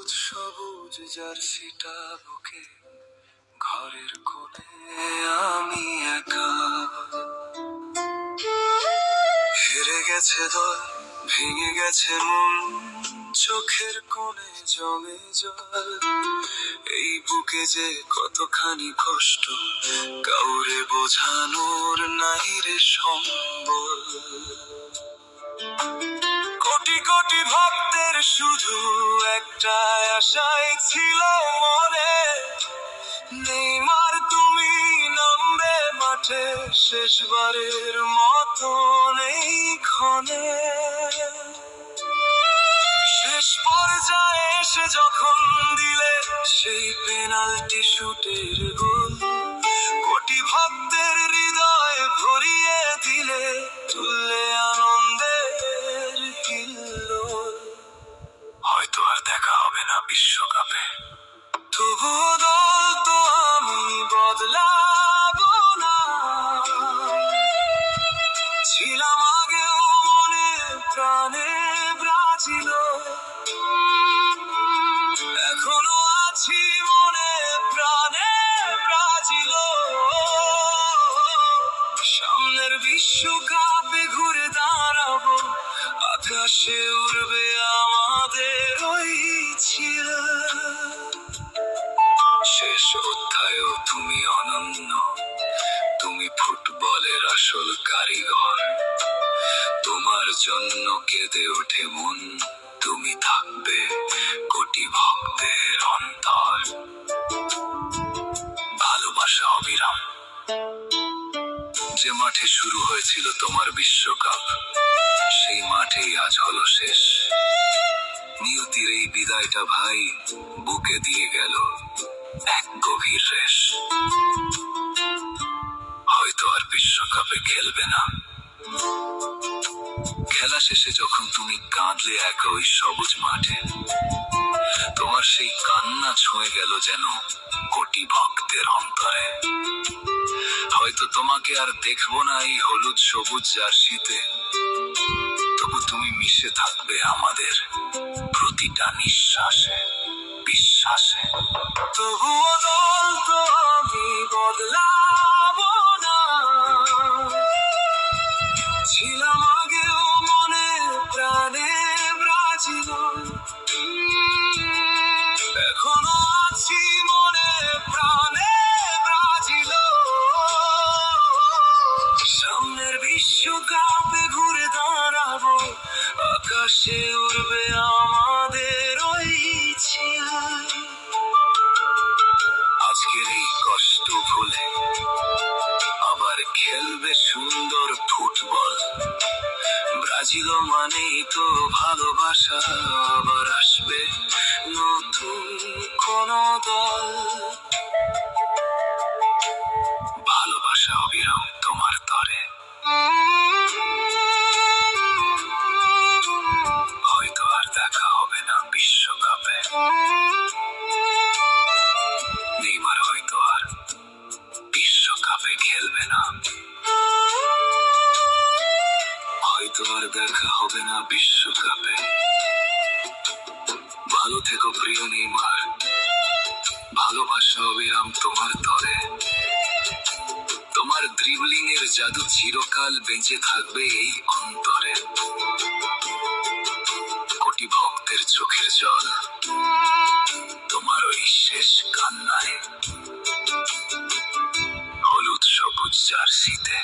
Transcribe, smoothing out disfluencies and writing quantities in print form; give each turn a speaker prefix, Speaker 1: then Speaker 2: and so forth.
Speaker 1: হলুদ সবুজ জার্সিটা বুকে, ঘরের কোণে আমি একা। হেরে গেছে দল, ভেঙে গেছে মন, চোখের কোণে জমে জল। এই বুকে যে কতখানি কষ্ট, কাউরে বোঝানোর নাই রে সম্বল। কোটি কোটি ভক্তের শুধু একটা আশাই ছিল মনে, নেইমার তুমি নামবে মাঠে শেষবারের মতন এই ক্ষণে। শেষ পর্যায়ে এসে যখন দিলে সেই পেনাল্টি শুটের গোল, কোটি ভক্তের হৃদয় ভরিয়ে দিলে, তুললে আনন্দের হিল্লোল। হয়তো আর দেখা হবে না বিশ্বকাপে, তবুও দল তো আমি বদলাবো না। ছিলাম আগেও মনে প্রাণে ব্রাজিল, এখনো আছি মনে প্রাণে ব্রাজিল। সামনের বিশ্বকাপে ঘুরে দাঁড়াবো, আকাশে উড়বে আমাদের ওই ছিল। শেষ অধ্যায়ও তুমি অনন্য, তুমি ফুটবলের আসল কারিগর। তোমার জন্য কেঁদে ওঠে মন, তুমি থাকবে কোটি ভক্তের অন্তর। ভালোবাসা অবিরাম। যে মাঠে শুরু হয়েছিল তোমার বিশ্বকাপ, সেই মাঠেই আজ হলো শেষ। নিয়তির এই বিদায়টা ভাই বুকে দিয়ে গেল এক গভীর রেশ। হয়তো আর বিশ্বকাপে খেলবে না। খেলা শেষে যখন তুমি কাঁদলে একা ওই সবুজ মাঠে, তোমার সেই কান্না ছুঁয়ে গেল যেন কোটি ভক্তের অন্তরে। হয়তো তোমাকে আর দেখবো না এই হলুদ সবুজ জার্সিতে, তবু তুমি মিশে থাকবে আমাদের প্রতিটা নিঃশ্বাসে, বিশ্বাসে। তবুও দল তো আমি বদলাবো না। ছিলাম আগেও মনে প্রাণে ব্রাজিল, এখনো আছি মনে প্রাণে ব্রাজিল। সামনের বিশ্বকাপে ঘুরে দাঁড়াবো, আকাশে উড়বে আমাদের ওই ছিল। আজকের এই কষ্ট ভুলে আবার খেলবে সুন্দর ফুটবল। ব্রাজিল মানেই তো ভালোবাসা, আবার আসবে নতুন কোন দল। ভালোবাসা অবিরাম তোমার তরে। হয়তো আর দেখা হবে না বিশ্বকাপে, নেইমার হয়তো আর বিশ্বকাপে খেলবে না। হয়তো আর দেখা হবে না বিশ্বকাপে। ভালো থেকো প্রিয় নেইমার, ভালোবাসা অবিরাম তোমার তরে। তোমার ড্রিবলিং এর জাদু চিরকাল বেঁচে থাকবে এই অন্তরে। কোটি ভক্তের চোখের জল তোমার ওই শেষ কান্নায়, হলুদ সবুজ জার্সিতে।